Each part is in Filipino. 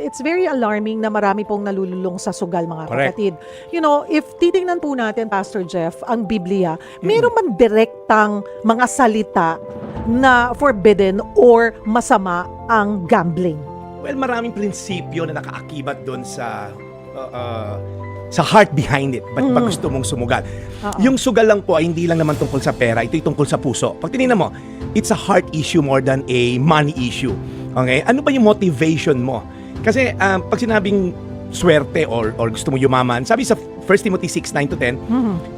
it's very alarming na marami pong nalululong sa sugal, mga Correct. kapatid. You know, if titingnan po natin, Pastor Jeff, ang Biblia, mayroon man direktang mga salita na forbidden or masama ang gambling. Well, maraming prinsipyo na nakaakibat doon sa heart behind it. Ba't ba gusto mong sumugal? Yung sugal lang po ay hindi lang naman tungkol sa pera, ito'y tungkol sa puso. Pag tinignan mo, it's a heart issue more than a money issue. Okay? Ano ba yung motivation mo? Kasi pag sinabing swerte or gusto mo yumaman, sabi sa 1 Timothy 6:9-10,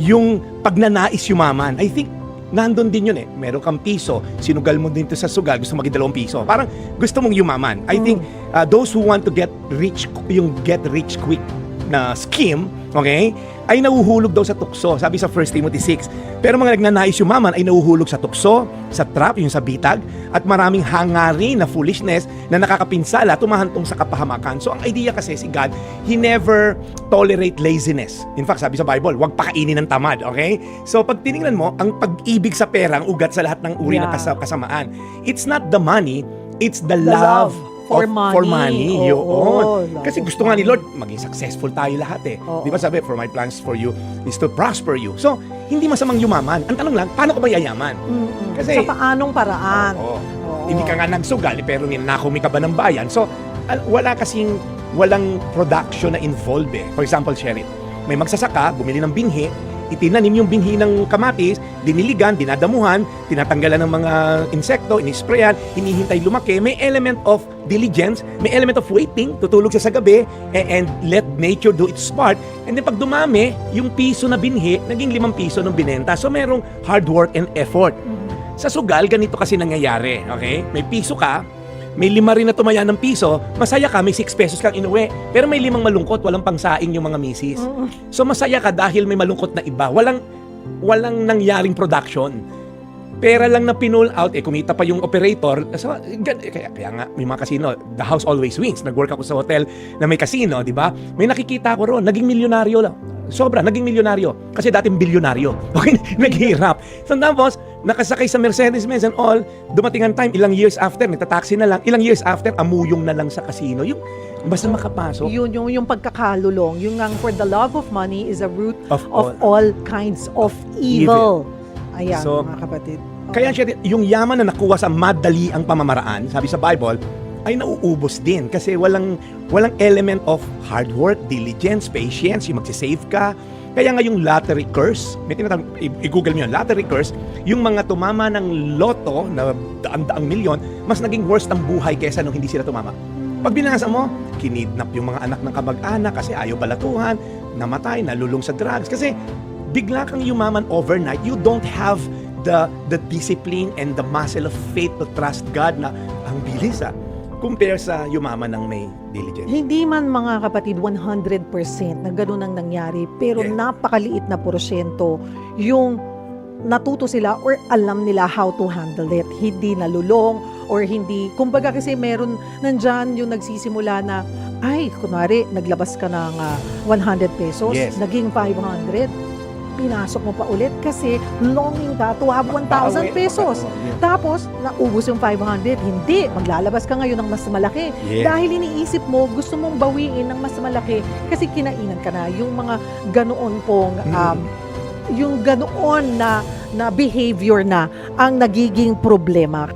yung pagnanais yumaman, I think nandun din yun eh. Meron kang piso, sinugal mo din to sa sugal, gusto mo maging 2 piso. Parang gusto mong yumaman. I think those who want to get rich, yung get rich quick na scheme, okay, ay nahuhulog daw sa tukso, sabi sa 1 Timothy 6. Pero mga nagnanais yumaman ay nahuhulog sa tukso, sa trap, yung sa bitag, at maraming hangarin na foolishness na nakakapinsala, tumahantong sa kapahamakan. So ang idea kasi si God, He never tolerate laziness. In fact, sabi sa Bible, huwag pakainin ng tamad, okay? So pag tinignan mo, ang pag-ibig sa pera, ang ugat sa lahat ng uri ng kasamaan. It's not the money, it's the love for money. Yun. Kasi gusto nga ni Lord, maging successful tayo lahat eh. Di ba sabi, for my plans for you is to prosper you. So, hindi masamang yumaman. Ang tanong lang, paano ka ba yayaman? Kasi, sa paanong paraan? Hindi ka nga nagsugal, pero ninakumi ka ba ng bayan? So, walang production na involved eh. For example, Sheryl, may magsasaka, bumili ng binhi, itinanim yung binhi ng kamatis, diniligan, dinadamuhan, tinatanggalan ng mga insekto, inisprayan, hinihintay lumaki. May element of diligence, may element of waiting, tutulog siya sa gabi, and let nature do its part. And then pag dumami, yung piso na binhi, naging 5 piso ng binenta. So merong hard work and effort. Sa sugal, ganito kasi nangyayari. Okay? May piso ka, may 5 rin na tumaya ng piso, masaya ka, may 6 pesos kang inuwi. Pero may 5 malungkot, walang pangsaing yung mga misis. So masaya ka dahil may malungkot na iba. Walang nangyaring production. Pera lang na pinull out, kumita pa yung operator. So, kaya nga, may mga casino, the house always wins. Nag-work ako sa hotel na may casino, di ba? May nakikita ko ron, naging milyonaryo lang. Sobra, naging milyonaryo. Kasi dating bilyonaryo. Okay, naghihirap. So tapos, nakasakay sa Mercedes-Benz and all, dumating ang time, ilang years after, nagtataxi na lang, ilang years after, amuyong na lang sa casino. Yung, basta makapasok. Yung pagkakalulong, yung ang for the love of money is a root of all kinds of evil. Ayan, So, mga kapatid. Kaya siya, yung yaman na nakuha sa madali ang pamamaraan, sabi sa Bible, ay nauubos din kasi walang element of hard work, diligence, patience, yung magsisave ka. Kaya nga yung lottery curse, may tinatawag, i-google mo yun, lottery curse, yung mga tumama ng loto na daan-daang milyon, mas naging worse ang buhay kaysa nung hindi sila tumama. Pag binasa mo, kinidnap yung mga anak ng kamag-anak kasi ayaw balatuhan, namatay, nalulong sa drugs. Kasi bigla kang yumaman overnight, you don't have the discipline and the muscle of faith to trust God na ang bilis compare sa yumaman ng may diligence. Hindi man, mga kapatid, 100% na gano'n ang nangyari, pero napakaliit na porsyento yung natuto sila or alam nila how to handle it. Hindi nalulong or hindi. Kumbaga kasi meron nandyan yung nagsisimula na, ay, kunwari, naglabas ka ng 100 pesos, naging 500. Pinasok mo pa ulit kasi longing ka to have 1,000 pesos. Tapos, naubos yung 500. Hindi, maglalabas ka ngayon ng mas malaki. Dahil iniisip mo, gusto mong bawiin ng mas malaki kasi kinainan ka na. Yung mga ganoon pong, yung ganoon na behavior na ang nagiging problema.